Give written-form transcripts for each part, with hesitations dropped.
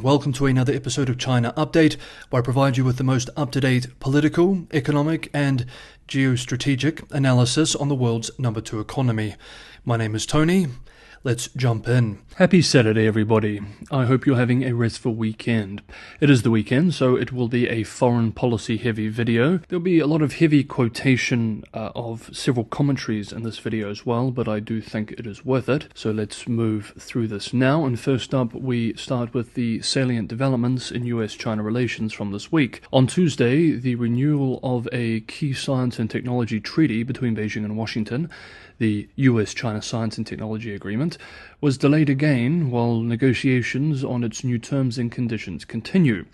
Welcome to another episode of China Update, where I provide you with the most up-to-date political, economic, and geostrategic analysis on the world's number 2 economy. My name is Tony. Let's jump in. Happy Saturday, everybody. I hope you're having a restful weekend. It is the weekend, so it will be a foreign policy heavy video. There'll be a lot of heavy quotation of several commentaries in this video as well, but I do think it is worth it. So let's move through this now. And first up, we start with the salient developments in US-China relations from this week. On Tuesday, the renewal of a key science and technology treaty between Beijing and Washington, the US-China Science and Technology Agreement, was delayed again while negotiations on its new terms and conditions continue.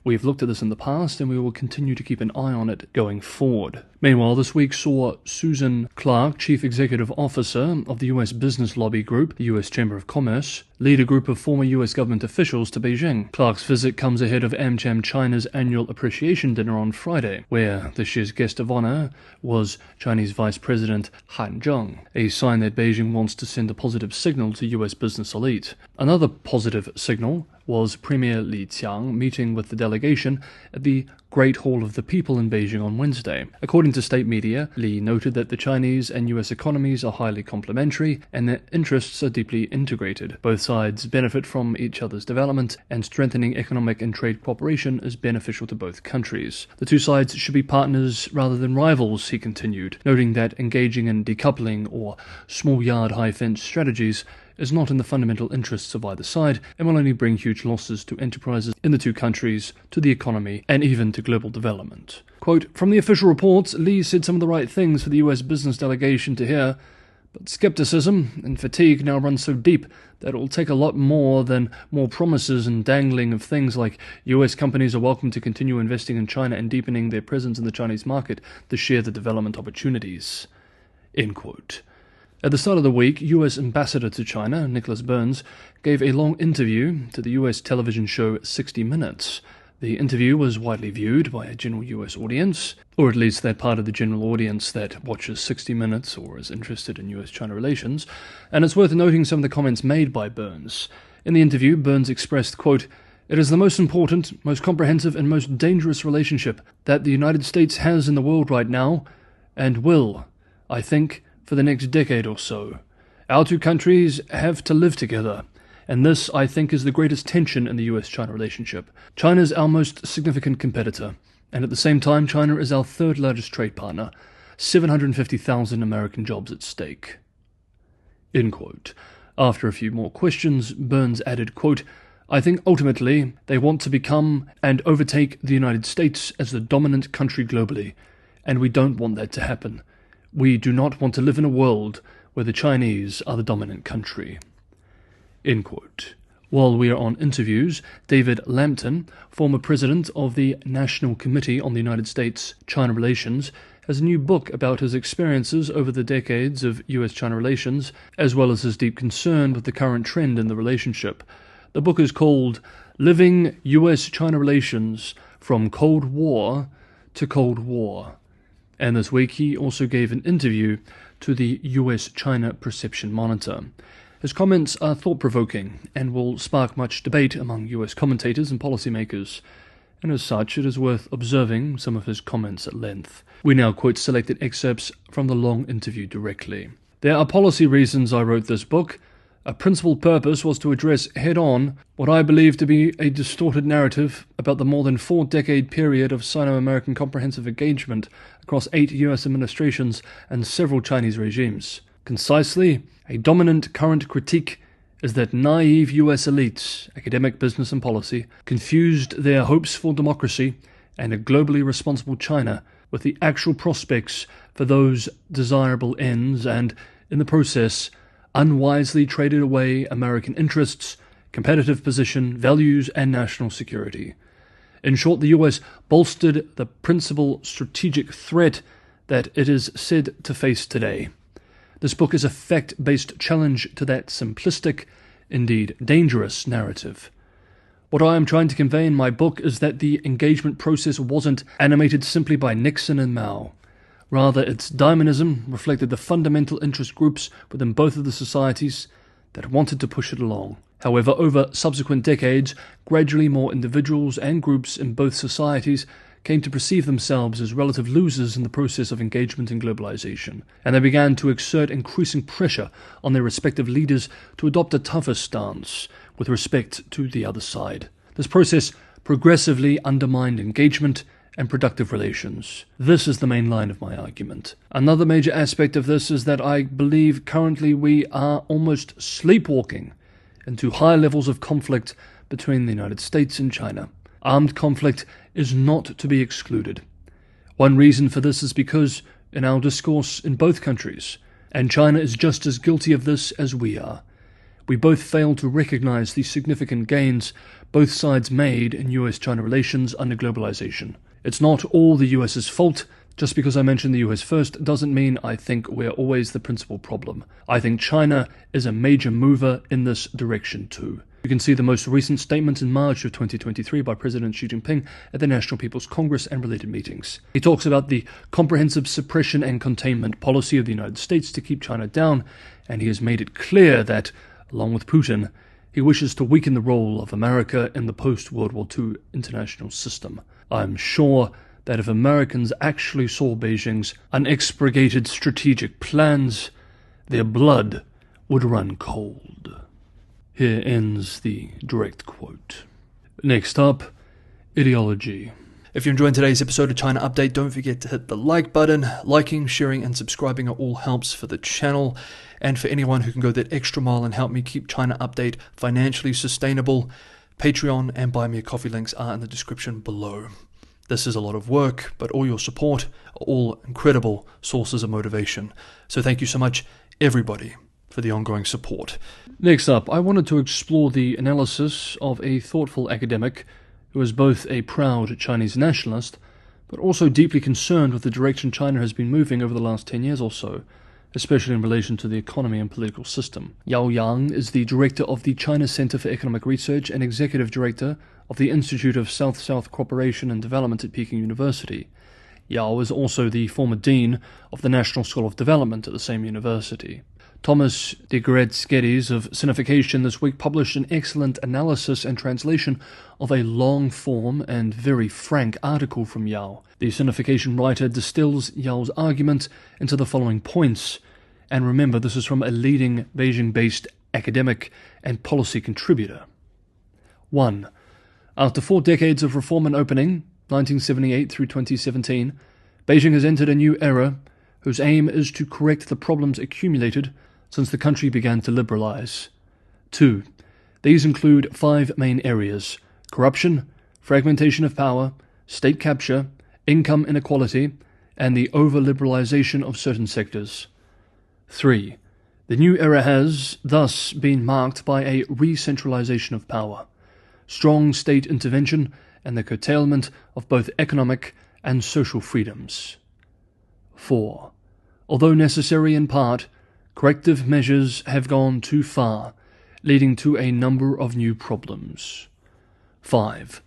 We've looked at this in the past and we will continue to keep an eye on it going forward. Meanwhile, this week saw Susan Clark, Chief Executive Officer of the US Business Lobby Group, the US Chamber of Commerce, lead a group of former US government officials to Beijing. Clark's visit comes ahead of AmCham China's annual appreciation dinner on Friday, where this year's guest of honor was Chinese Vice President Han Zheng, a sign that Beijing wants to send a positive signal to US business elite. Another positive signal was Premier Li Qiang meeting with the delegation at the Great Hall of the People in Beijing on Wednesday. According to state media, Li noted that the Chinese and US economies are highly complementary and their interests are deeply integrated. Both sides benefit from each other's development, and strengthening economic and trade cooperation is beneficial to both countries. The two sides should be partners rather than rivals, he continued, noting that engaging in decoupling or small yard high fence strategies is not in the fundamental interests of either side and will only bring huge losses to enterprises in the two countries, to the economy, and even to global development. Quote, from the official reports, Li said some of the right things for the US business delegation to hear, but skepticism and fatigue now run so deep that it will take a lot more than more promises and dangling of things like US companies are welcome to continue investing in China and deepening their presence in the Chinese market to share the development opportunities. End quote. At the start of the week, US Ambassador to China, Nicholas Burns, gave a long interview to the US television show 60 Minutes. The interview was widely viewed by a general US audience, or at least that part of the general audience that watches 60 Minutes or is interested in US-China relations, and it's worth noting some of the comments made by Burns. In the interview, Burns expressed, quote, "It is the most important, most comprehensive, and most dangerous relationship that the United States has in the world right now, and will, I think, for the next decade or so. Our two countries have to live together, and this, I think, is the greatest tension in the US-China relationship. China is our most significant competitor, and at the same time, China is our third largest trade partner, 750,000 American jobs at stake." End quote. After a few more questions, Burns added, quote, "I think ultimately they want to become and overtake the United States as the dominant country globally, and we don't want that to happen. We do not want to live in a world where the Chinese are the dominant country." End quote. While we are on interviews, David Lampton, former president of the National Committee on the United States-China Relations, has a new book about his experiences over the decades of US-China relations, as well as his deep concern with the current trend in the relationship. The book is called Living US-China Relations from Cold War to Cold War. And this week he also gave an interview to the US-China Perception Monitor. His comments are thought-provoking and will spark much debate among US commentators and policymakers, and as such it is worth observing some of his comments at length. We now quote selected excerpts from the long interview directly. "There are policy reasons I wrote this book. A principal purpose was to address head-on what I believe to be a distorted narrative about the more than 4-decade period of Sino-American comprehensive engagement across 8 US administrations and several Chinese regimes. Concisely, a dominant current critique is that naive US elites, academic, business and policy, confused their hopes for democracy and a globally responsible China with the actual prospects for those desirable ends and, in the process, unwisely traded away American interests, competitive position, values, and national security. In short, the US bolstered the principal strategic threat that it is said to face today. This book is a fact-based challenge to that simplistic, indeed dangerous, narrative. What I am trying to convey in my book is that the engagement process wasn't animated simply by Nixon and Mao. Rather, its dynamism reflected the fundamental interest groups within both of the societies that wanted to push it along. However, over subsequent decades, gradually more individuals and groups in both societies came to perceive themselves as relative losers in the process of engagement in globalization, and they began to exert increasing pressure on their respective leaders to adopt a tougher stance with respect to the other side. This process progressively undermined engagement and productive relations. This is the main line of my argument. Another major aspect of this is that I believe currently we are almost sleepwalking into high levels of conflict between the United States and China. Armed conflict is not to be excluded. One reason for this is because, in our discourse in both countries, and China is just as guilty of this as we are, we both fail to recognize the significant gains both sides made in US-China relations under globalization. It's not all the US's fault. Just because I mentioned the US first doesn't mean I think we're always the principal problem. I think China is a major mover in this direction too. You can see the most recent statement in March of 2023 by President Xi Jinping at the National People's Congress and related meetings. He talks about the comprehensive suppression and containment policy of the United States to keep China down, and he has made it clear that, along with Putin, he wishes to weaken the role of America in the post-World War II international system. I'm sure that if Americans actually saw Beijing's unexpurgated strategic plans, their blood would run cold. Here ends the direct quote. Next up, ideology. If you're enjoying today's episode of China Update, don't forget to hit the like button. Liking, sharing, and subscribing all helps for the channel. And for anyone who can go that extra mile and help me keep China Update financially sustainable, Patreon and Buy Me a Coffee links are in the description below. This is a lot of work, but all your support are all incredible sources of motivation. So thank you so much, everybody, for the ongoing support. Next up, I wanted to explore the analysis of a thoughtful academic who is both a proud Chinese nationalist, but also deeply concerned with the direction China has been moving over the last 10 years or so, especially in relation to the economy and political system. Yao Yang is the director of the China Center for Economic Research and executive director of the Institute of South-South Cooperation and Development at Peking University. Yao is also the former dean of the National School of Development at the same university. Thomas de Geddes of Sinification this week published an excellent analysis and translation of a long-form and very frank article from Yao. The Sinification writer distills Yao's argument into the following points. And remember, this is from a leading Beijing-based academic and policy contributor. 1. After 4 decades of reform and opening, 1978 through 2017, Beijing has entered a new era whose aim is to correct the problems accumulated since the country began to liberalize. 2. These include 5 main areas: corruption, fragmentation of power, state capture, income inequality, and the over-liberalization of certain sectors. 3. The new era has, thus, been marked by a re-centralization of power, strong state intervention, and the curtailment of both economic and social freedoms. 4. Although necessary in part, corrective measures have gone too far, leading to a number of new problems. 5.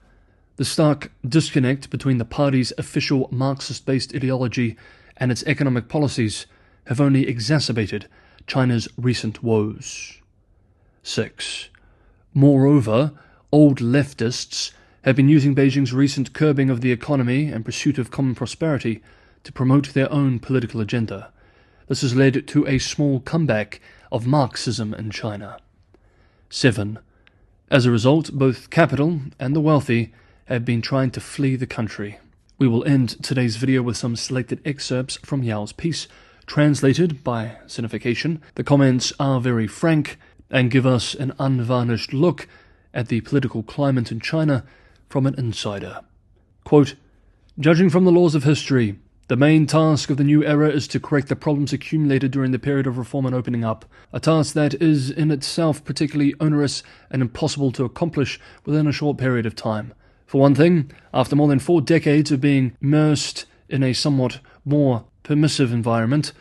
The stark disconnect between the party's official Marxist-based ideology and its economic policies have only exacerbated China's recent woes. 6. Moreover, old leftists have been using Beijing's recent curbing of the economy and pursuit of common prosperity to promote their own political agenda. This has led to a small comeback of Marxism in China. 7. As a result, both capital and the wealthy have been trying to flee the country. We will end today's video with some selected excerpts from Yao's piece, translated by Sinification. The comments are very frank and give us an unvarnished look at the political climate in China from an insider. Quote, "Judging from the laws of history, the main task of the new era is to correct the problems accumulated during the period of reform and opening up, a task that is in itself particularly onerous and impossible to accomplish within a short period of time. For one thing, after more than 4 decades of being immersed in a somewhat more permissive environment,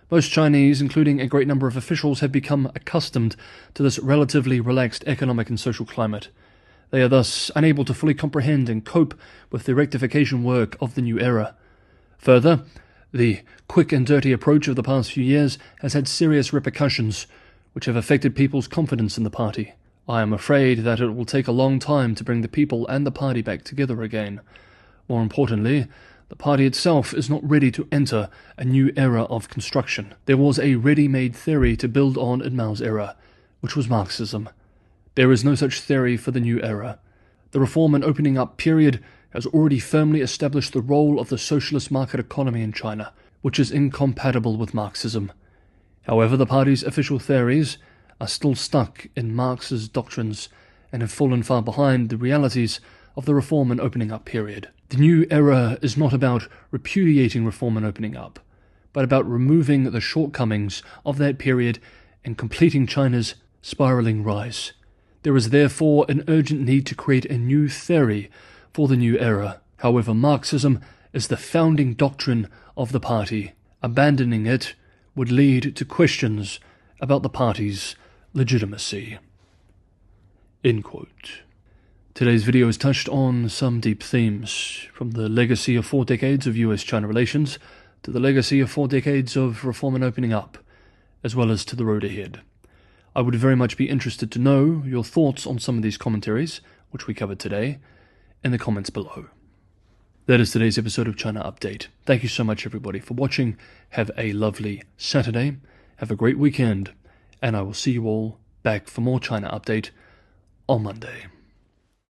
most Chinese, including a great number of officials, have become accustomed to this relatively relaxed economic and social climate. They are thus unable to fully comprehend and cope with the rectification work of the new era. Further, the quick and dirty approach of the past few years has had serious repercussions, which have affected people's confidence in the party. I am afraid that it will take a long time to bring the people and the party back together again. More importantly, the party itself is not ready to enter a new era of construction. There was a ready-made theory to build on in Mao's era, which was Marxism. There is no such theory for the new era. The reform and opening up period has already firmly established the role of the socialist market economy in China, which is incompatible with Marxism. However, the party's official theories are still stuck in Marx's doctrines and have fallen far behind the realities of the reform and opening up period. The new era is not about repudiating reform and opening up, but about removing the shortcomings of that period and completing China's spiraling rise. There is therefore an urgent need to create a new theory for the new era. However, Marxism is the founding doctrine of the party. Abandoning it would lead to questions about the party's legitimacy. End quote. Today's video has touched on some deep themes, from the legacy of 4 decades of US-China relations to the legacy of 4 decades of reform and opening up, as well as to the road ahead. I would very much be interested to know your thoughts on some of these commentaries, which we covered today, in the comments below. That is today's episode of China Update. Thank you so much, everybody, for watching. Have a lovely Saturday. Have a great weekend. And I will see you all back for more China Update on Monday.